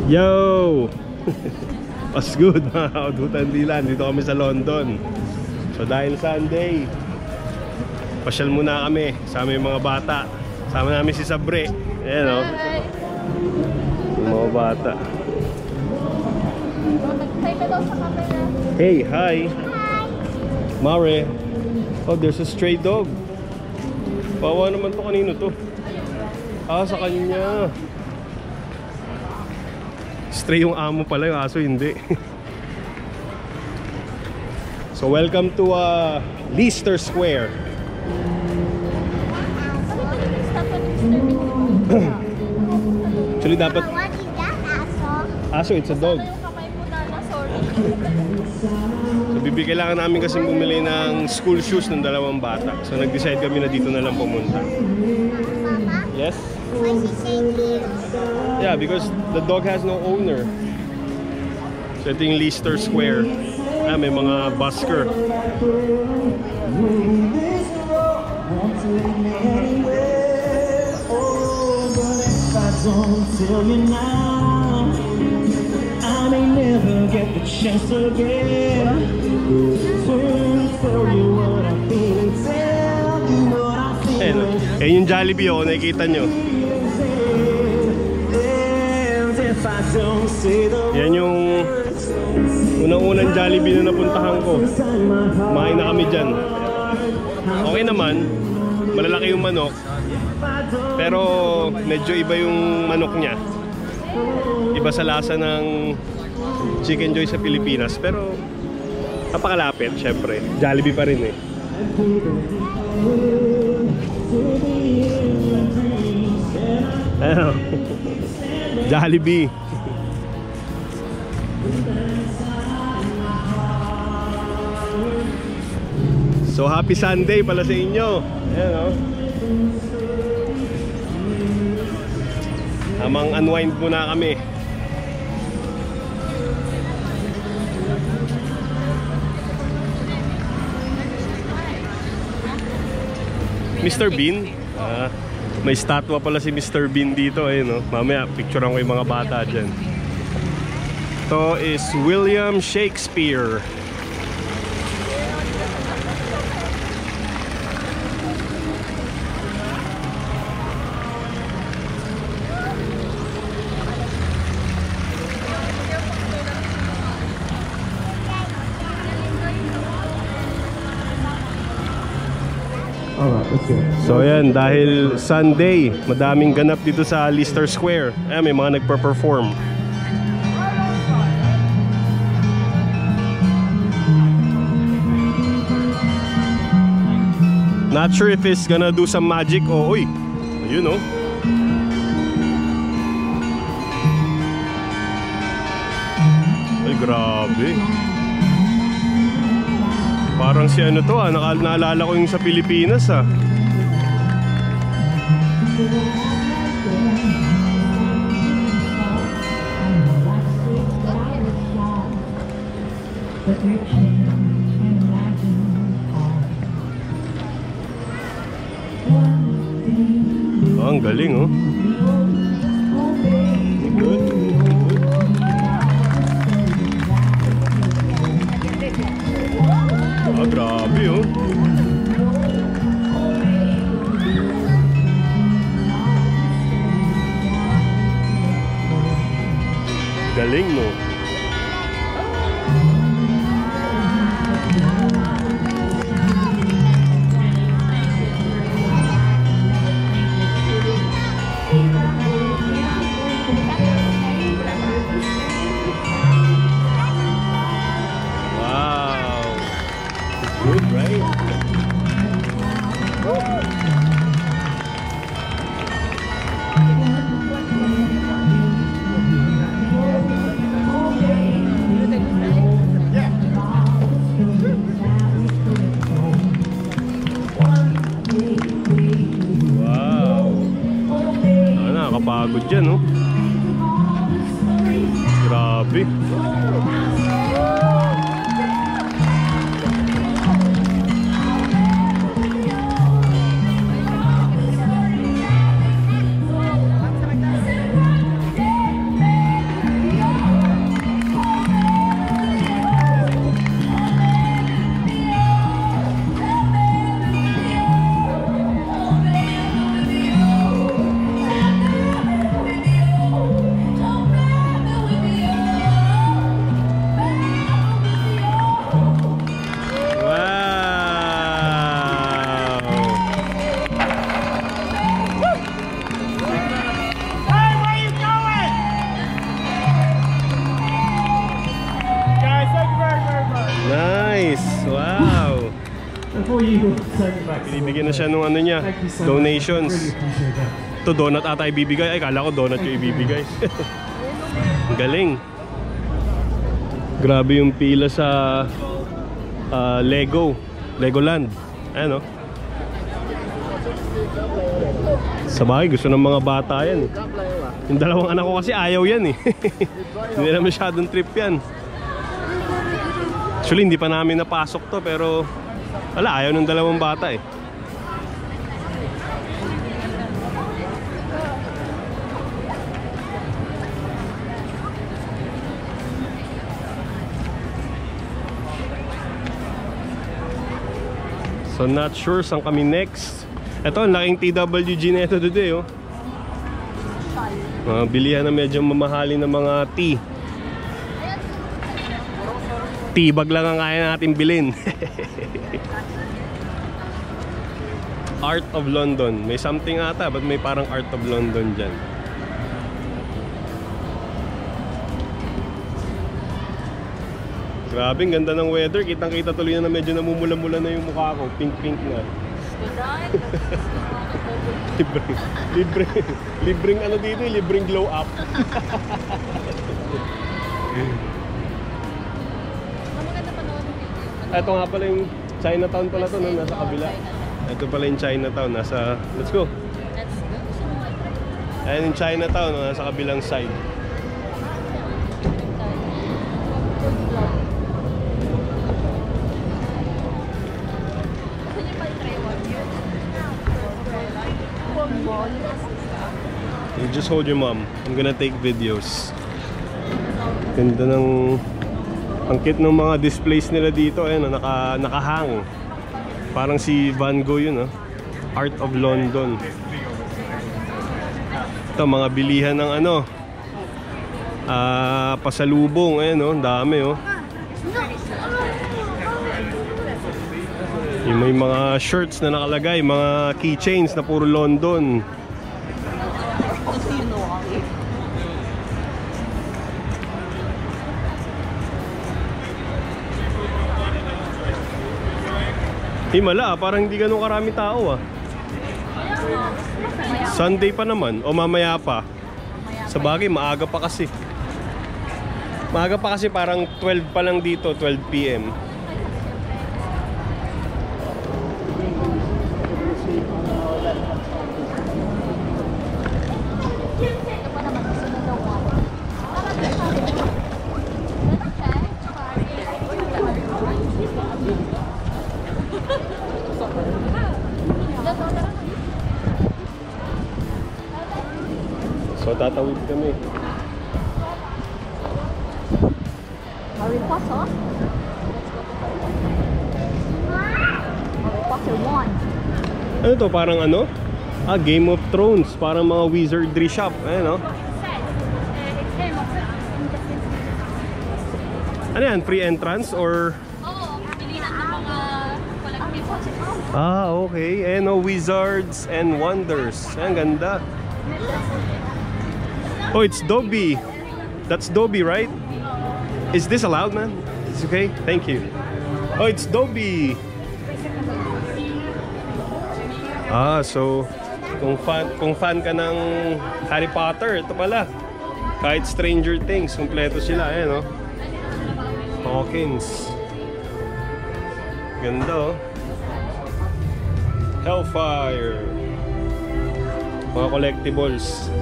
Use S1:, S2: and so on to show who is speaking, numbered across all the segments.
S1: Yo! What's good mga kaututan Dilan? Dito kami sa London. So dahil Sunday, pasyal muna kami. Sama yung mga bata. Sama namin si Sabre. Ayan o. Yung mga bata. Hey, hi! Mare. Oh, there's a stray dog. Bawa naman to, kanino to? Ah, sa kanya. Stray yung amo pala, yung aso hindi. So welcome to Leicester Square. Actually dapat aso, it's a dog. So kailangan namin kasi bumili ng school shoes ng dalawang bata. So nag-decide kami na dito na lang pumunta. Yes? Yeah, because the dog has no owner. So ito yung Leicester Square. Ah, may mga busker. Eh yung Jollibee oh, nakikita nyo. Yan yung unang-unang Jollibee na napuntahan ko. Kumain na kami dyan. Okay naman, malalaki yung manok, pero medyo iba yung manok niya. Iba sa lasa ng Chicken Joy sa Pilipinas, pero napakalapit syempre. Jollibee pa rin eh. Ano? Jollibee. So happy Sunday pala sa inyo. Ayan o. Tamang unwind muna kami. Mr. Bean. May statwa pala si Mr. Bean dito. Ayun, no? Mamaya picturean ko yung mga bata dyan. Ito is William Shakespeare. So ayan, dahil Sunday, madaming ganap dito sa Leicester Square. Ayan, may mga nagpa-perform. Not sure if it's gonna do some magic. Oh, uy, you know. Ay, grabe. Parang si ano to naalala ko yung sa Pilipinas Oh, ang galing oh. Good. Ah, grabe oh. Galing no. Nakakapagod dyan oh. Grabe. Nice! Wow! Binibigyan na siya nung ano niya, donations. Ito, donut ata ibibigay. Ay, kala ko donut yung ibibigay. Galing. Grabe yung pila sa Legoland. Ayan, oh. Sa bagay, gusto ng mga bata yan. Yung dalawang anak ko kasi ayaw yan eh. Hindi na masyadong trip yan. Actually, hindi pa namin napasok to, pero wala, ayaw ng dalawang bata eh. So not sure saan kami next. Ito, ang laking TWG na ito today, oh. Bilihan na medyo mamahalin ng mga tea. Tea bag lang ang kaya natin bilhin. Art of London. May something ata, but may parang Art of London dyan. Grabe, ang ganda ng weather. Kitang-kita tuloy na medyo namumula-mula na yung mukha ko. Pink-pink na. libreng ano dito, libreng glow up. Ito nga pala yung Chinatown pala to, no? Nasa kabila. Ito pala yung Chinatown, nasa, let's go. Ayan yung Chinatown, no? Nasa kabilang side. You just hold your mom. I'm gonna take videos. Ganda ng ang cute ng mga displays nila dito. Ayan, nakahang. Parang si Van Gogh yun, Art of London. Ito, mga bilihan ng ano, pasalubong. Ayan, ang dami, Yung may mga shirts na nakalagay, mga keychains na puro London. Himala, parang hindi ganun karami tao Sunday pa naman o mamaya pa. Sa bagay, maaga pa kasi. Maaga pa kasi, parang 12 pa lang dito, 12 PM. So tatawid kami.
S2: Harry Potter? Harry Potter 1.
S1: Ano to? Parang ano? Game of Thrones. Parang mga wizardry shop. Ayan, Ano yan? Free entrance or?
S2: Oo, pilihan ng mga collectibles.
S1: Okay. Ayan, Wizards and Wonders. Ayan, ganda. Oh, it's Dobby. That's Dobby, right? Is this allowed, man? It's okay? Thank you. Oh, it's Dobby. So kung fan ka ng Harry Potter, ito pala. Kahit Stranger Things, kompleto sila. Ayan, Hawkins. Ganda, Hellfire. Mga collectibles.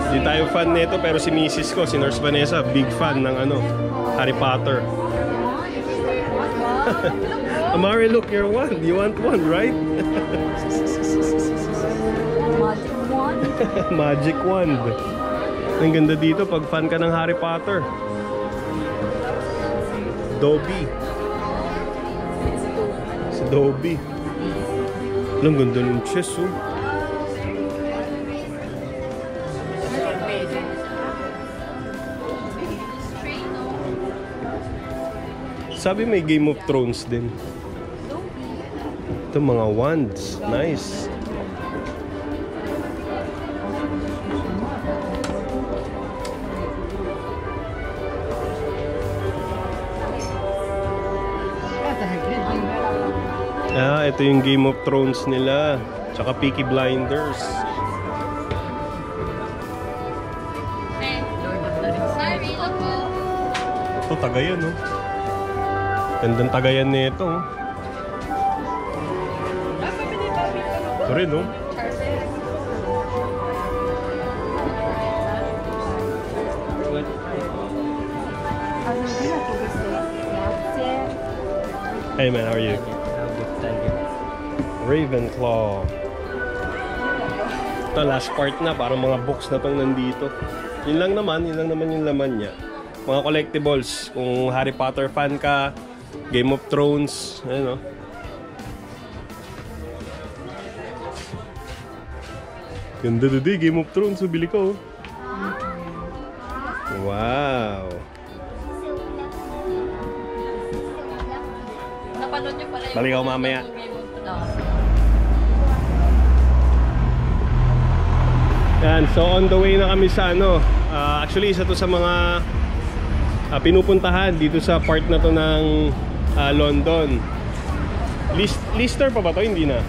S1: Hindi tayo fan nito, pero si Mrs. ko, si Nurse Vanessa, big fan ng Harry Potter. Amari, look, you're one. You want one, right?
S2: Magic wand.
S1: Magic wand. Ang ganda dito pag fan ka ng Harry Potter. Dobby. Si Dobby. Ang ganda ng chess, Sabi may Game of Thrones din. Ito mga wands. Nice. Ito yung Game of Thrones nila. Tsaka Peaky Blinders. Ito, Tagayan, no? Gandang Tagayan nito, oh. Ito rin, no? Hey man, how are you? Ravenclaw. Ito, last part na. Parang mga books na itong nandito. Yun lang naman yung laman niya. Mga collectibles. Kung Harry Potter fan ka, Game of Thrones, ayun, no? Ganda today, Game of Thrones. So, bili ko. Wow.
S2: Napanood niyo pala yung
S1: balik ako mamaya. Yan, so on the way na kami sa ano. Actually, isa to sa mga pinupuntahan dito sa part na to ng London. Lister pa ba to? Hindi na.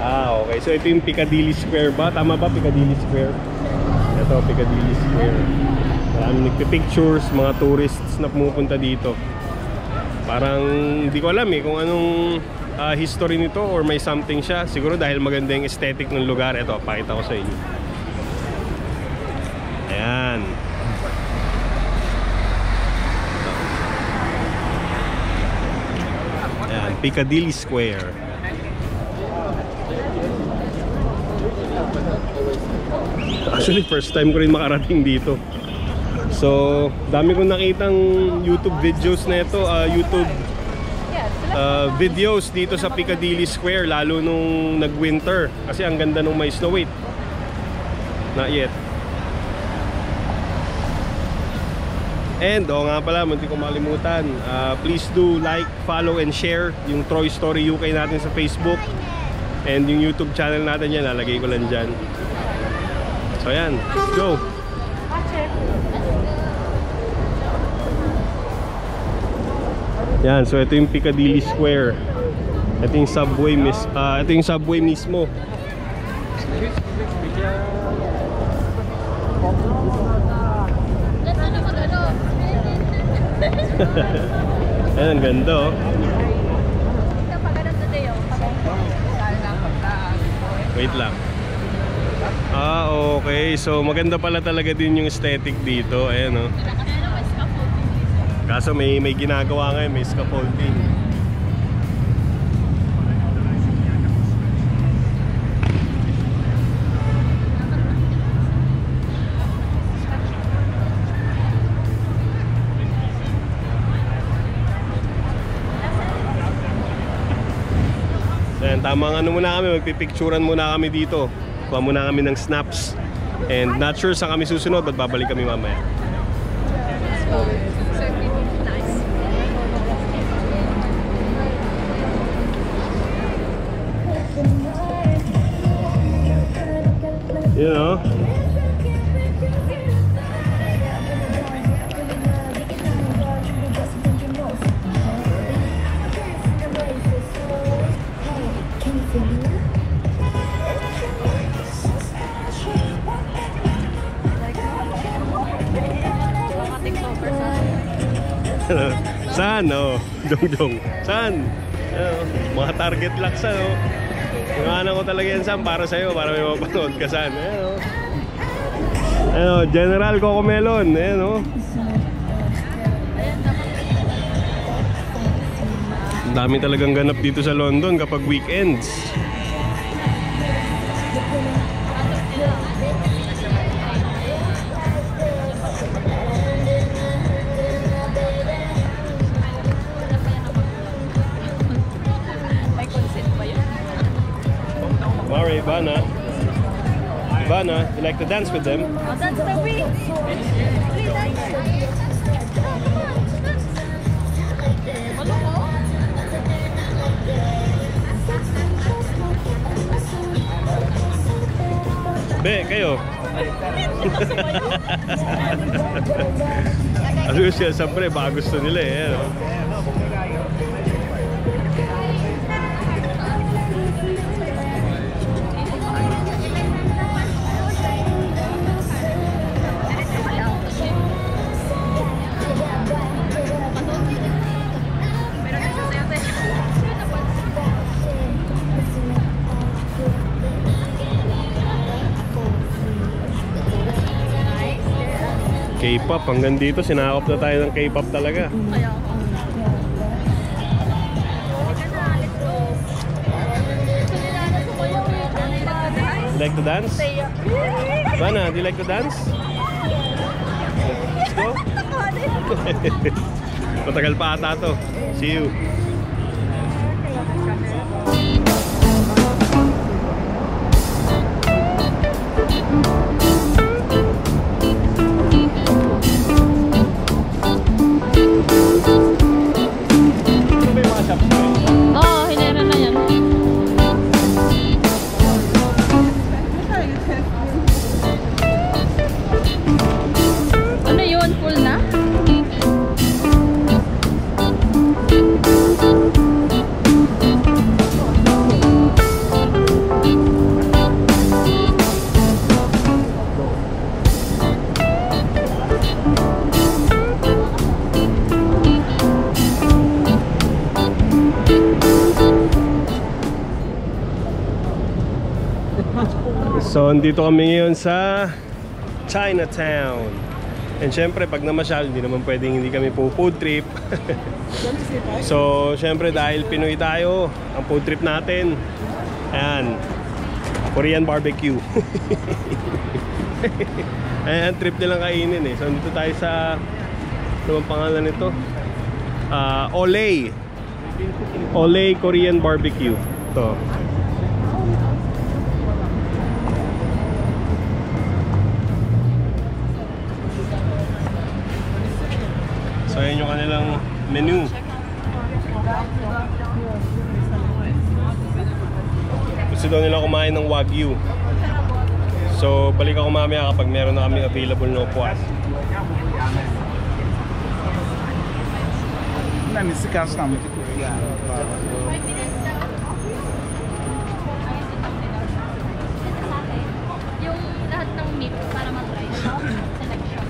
S1: Okay. So ito yung Piccadilly Square ba? Tama ba Piccadilly Square? Ito, Piccadilly Square. Maraming nagpipictures, mga tourists na pumupunta dito. Parang hindi ko alam kung anong history nito or may something siya. Siguro dahil maganda yung aesthetic ng lugar. Ito, pakita ko sa inyo. Ayan. Ayan, Piccadilly Square. Actually, first time ko rin makarating dito. So, dami kong nakitang YouTube videos na ito, videos dito sa Piccadilly Square, lalo nung nag-winter. Kasi ang ganda nung may snow. Wait, not yet. And, nga pala, munti ko makalimutan. Please do like, follow, and share yung Troy Story UK natin sa Facebook. And yung YouTube channel natin yan, lalagay ko lang dyan. So, ayan. Let's go! Yan, so ito yung Piccadilly Square. Ito yung subway mismo. Ayan, ang ganda, oh. Wait lang. Okay. So maganda pala talaga din yung aesthetic dito. Ayan, oh. Kaso may ginagawa ngayon, may scaffolding. Ayan, tamang ano muna kami, magpipicturan muna kami dito. Kuha muna kami ng snaps. And not sure saan kami susunod, but babalik kami mamaya. You know? Saan? Jong. Saan? Mga target locks, Inganan ko talaga yan, Sam, para sa'yo, para may mapanood ka saan. General Cocomelon. Ang dami talagang ganap dito sa London kapag weekends. Mari, Ivana, you like to dance with them?
S2: I'll dance with me.
S1: Be, kayo. Ano siya, siyempre, baka gusto nila eh. Ano? K-pop, hanggang dito sinakop na tayo ng K-pop talaga.
S2: Kaya ako. Halika na, let's go.
S1: Like to dance? Bana, do you like to dance? Let's go. Matagal pa ata to. See you.
S2: Oo, hinera na yan. Ano yun? Full na?
S1: So, andito kami ngayon sa Chinatown. And syempre, pag namasyal, hindi naman pwedeng hindi kami po food trip. So, syempre, dahil Pinoy tayo, ang food trip natin, ayan, Korean barbecue. Ayan, trip nilang kainin eh. So, andito tayo sa, ano bang pangalan nito? Olay. Olay Korean barbecue. Ito. So, ayan yung kanilang menu. Gusto daw nila kumain ng Wagyu. So, balik ako mamaya kapag meron na kami available na upuan.
S3: 那你是刚上面就可以啊。
S2: Yung lahat ng meat para matry. Selection.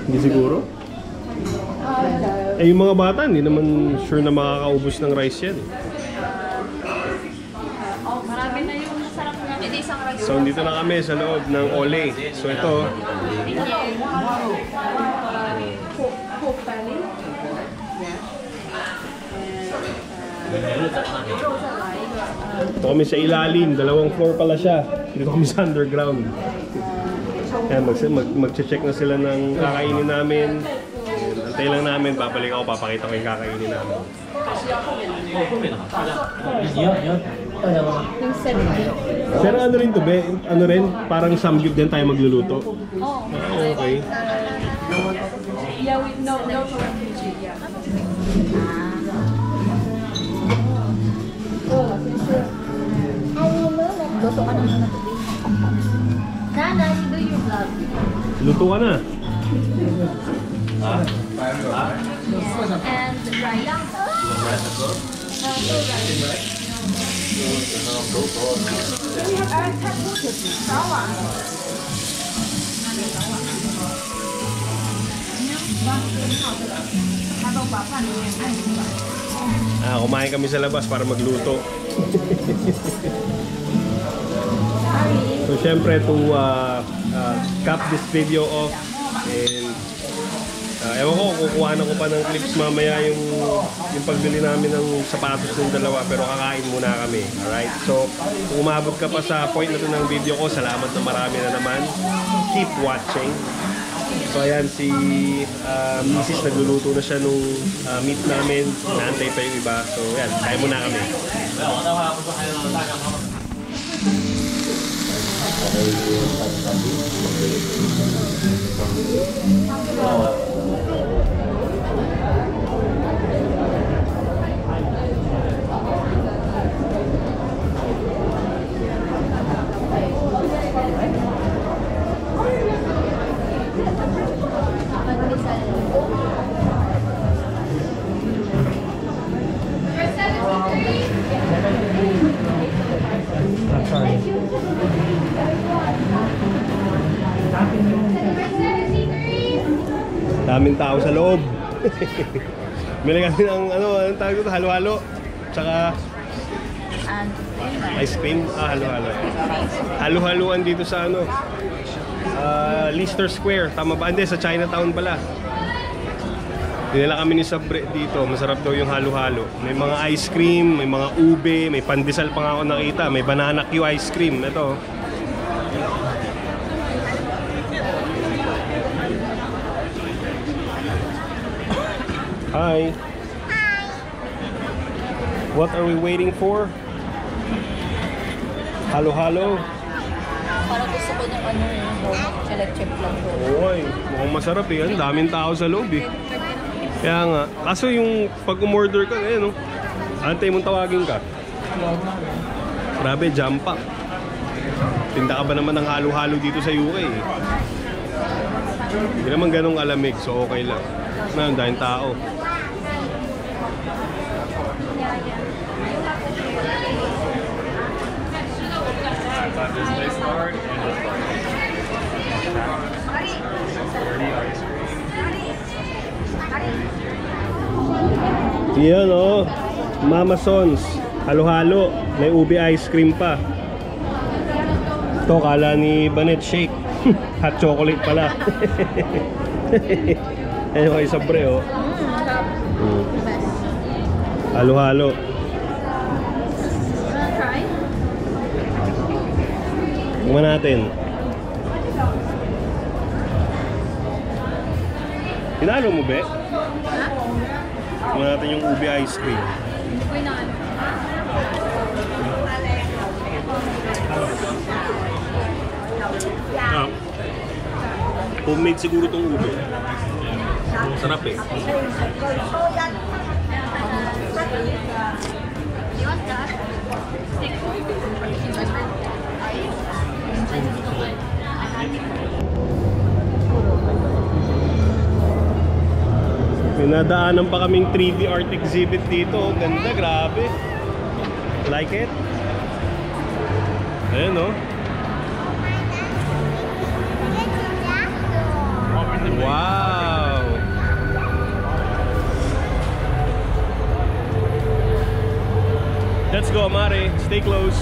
S1: Hindi siguro? Eh, yung mga bata, hindi naman sure na makakaubos ng rice yan.
S2: Marami na yung masarap na isang rice.
S1: So, dito na kami sa loob ng Olay. So, ito. Ito kami sa ilalim. Dalawang floor pala siya. Dito kami sa underground. Ayan, mag-check na sila ng kakainin namin. Antay lang namin, babalik ako, papakita ko yung kakainin namin. Pero ano rin to, be? Ano rin? Parang samgyup din tayo magluluto?
S2: Oo.
S1: Okay.
S2: Yeah, with no kimchi. Yeah. Luto ka naman na tubig. Nana, do your vlog.
S1: Luto ka na.
S2: And rice.
S1: Kumain kami sa labas para magluto. So syempre to cap this video off, and ewan ko, kukuha na ko pa ng clips mamaya yung pagbili namin ng sapatos ng dalawa, pero kakain muna kami. Alright, so kung umabot ka pa sa point na to ng video ko, salamat na marami na naman. Keep watching. So ayan, si Mrs. nagluluto na siya nung meat namin. Naantay pa yung iba. So ayan, kain muna kami. Daming tao sa loob. Bili kami ng anong tawag dito? Halo-halo. Tsaka
S2: And
S1: ice cream. Halo-halo. Halo-haloan dito sa Leicester Square. Tama ba? Hindi, sa Chinatown pala. Dinala kami ni Sabre dito. Masarap daw yung halo-halo. May mga ice cream, may mga ube, may pandesal pa nga ako nakita. May banana Q ice cream. Ito. Hi. What are we waiting for? Halo-halo.
S2: parang gusto ko ng select-chip lang po.
S1: Oy, mukhang masarap eh. Ang daming tao sa loob eh. Kaya nga. Kaso yung pag umorder ka, antay mong tawagin ka. Grabe, jam pack. Tinda ka ba naman ng halo-halo dito sa UK eh? Hindi naman ganong alamig, so okay lang. Ang daming tao.
S4: This place card and this card.
S1: Yan Mama Sons. Halo-halo. May ube ice cream pa. Ito, kala ni Banet shake. Hot chocolate pala. Ayun kay Sabre Halo-halo.
S2: Try?
S1: Tingnan natin. Pinalo mo, be? Tingnan natin yung ube ice cream.
S2: Hindi ko inaano.
S1: Homemade siguro tong ube. Sarap eh.
S2: You want that?
S1: May nadaanan pa kaming 3D art exhibit dito. Ganda, grabe. Like it? Ayan Wow! Let's go, Mare. Stay close.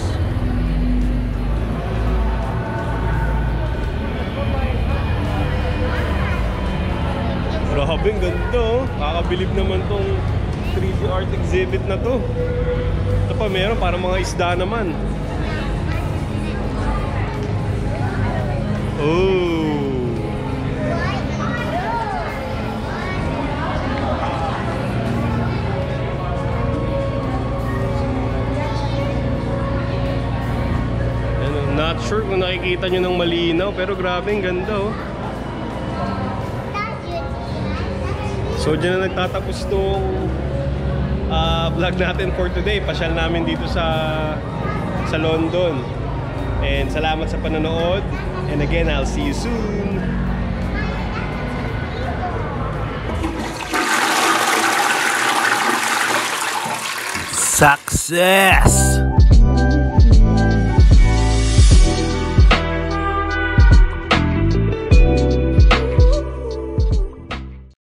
S1: Grabe, ang ganda Kakabilib naman tong 3D art exhibit na to. Ito pa meron, parang mga isda naman. Oh! Not sure kung nakikita nyo ng malinaw, pero grabe, ang ganda So dyan na nagtatapos itong vlog natin for today. Pasyal namin dito sa London. And salamat sa panonood. And again, I'll see you soon.
S3: Success!